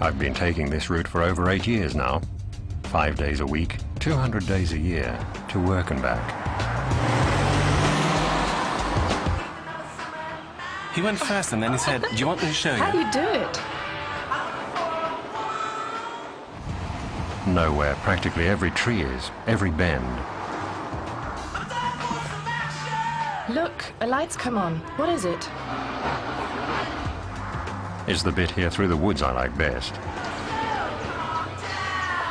I've been taking this route for over 8 years now. 5 days a week, 200 days a year, to work and back. He went first and then he said, do you want me to show you? How do you do it? Nowhere practically every tree is, every bend. Look, a light's come on. What is it? It's the bit here through the woods I like best.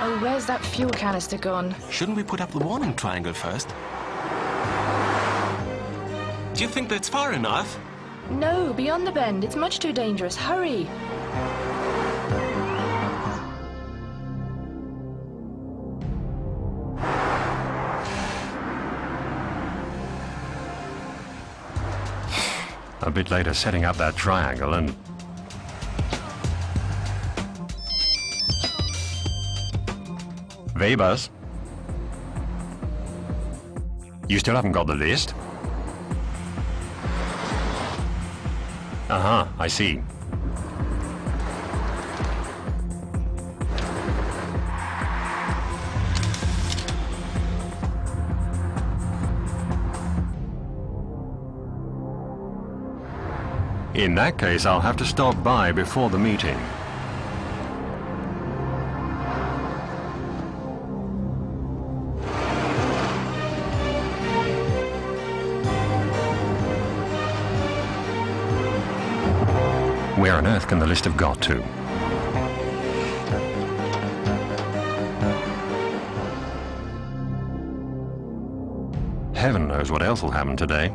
Oh, where's that fuel canister gone? Shouldn't we put up the warning triangle first? Do you think that's far enough? No, beyond the bend. It's much too dangerous. Hurry! A bit later setting up that triangle and... Webers? You still haven't got the list? Uh-huh, I see. In that case, I'll have to stop by before the meeting. Where on earth can the list have got to? Heaven knows what else will happen today.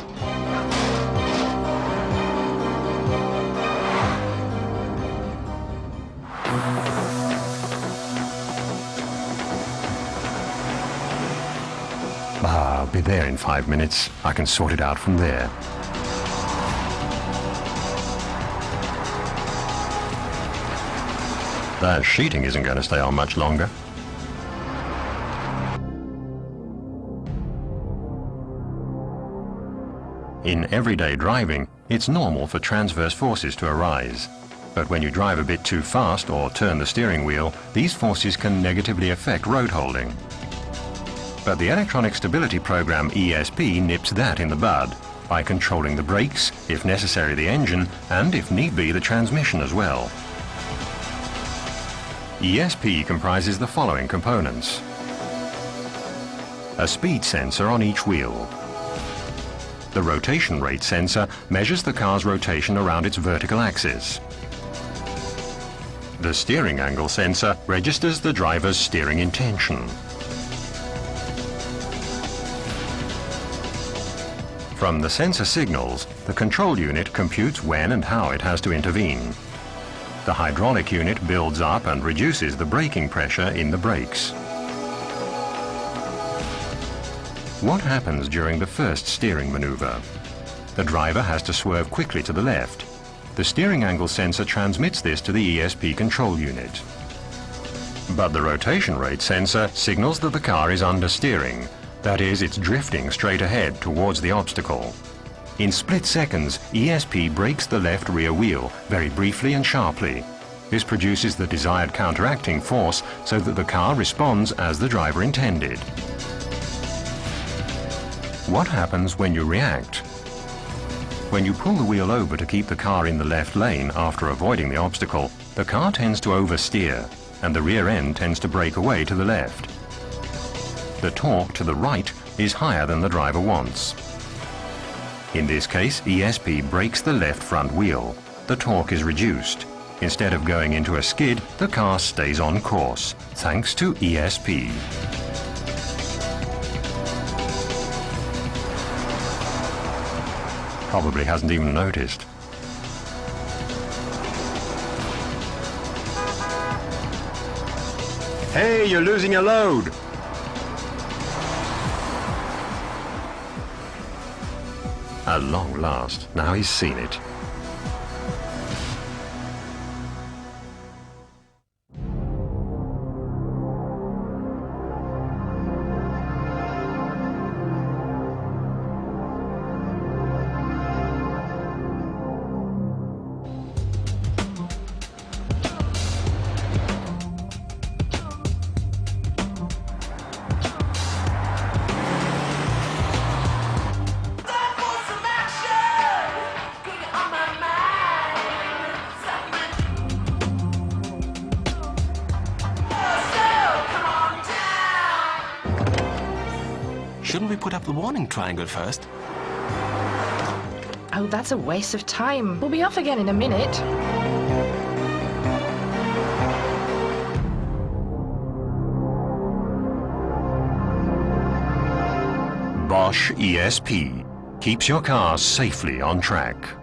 I'll be there in 5 minutes. I can sort it out from there. That sheeting isn't going to stay on much longer. In everyday driving, it's normal for transverse forces to arise. But when you drive a bit too fast or turn the steering wheel, these forces can negatively affect road holding. But the Electronic Stability Program ESP nips that in the bud by controlling the brakes, if necessary the engine, and if need be the transmission as well. ESP comprises the following components: a speed sensor on each wheel. The rotation rate sensor measures the car's rotation around its vertical axis. The steering angle sensor registers the driver's steering intention. From the sensor signals, the control unit computes when and how it has to intervene. The hydraulic unit builds up and reduces the braking pressure in the brakes. What happens during the first steering maneuver? The driver has to swerve quickly to the left. The steering angle sensor transmits this to the ESP control unit. But the rotation rate sensor signals that the car is understeering. That is, it's drifting straight ahead towards the obstacle. In split seconds, ESP brakes the left rear wheel, very briefly and sharply. This produces the desired counteracting force so that the car responds as the driver intended. What happens when you react? When you pull the wheel over to keep the car in the left lane after avoiding the obstacle, the car tends to oversteer, and the rear end tends to brake away to the left. The torque to the right is higher than the driver wants. In this case, ESP brakes the left front wheel. The torque is reduced. Instead of going into a skid, the car stays on course, thanks to ESP. Probably hasn't even noticed. Hey, you're losing your load! At long last, now he's seen it. Shouldn't we put up the warning triangle first? Oh, that's a waste of time. We'll be off again in a minute. Bosch ESP keeps your car safely on track.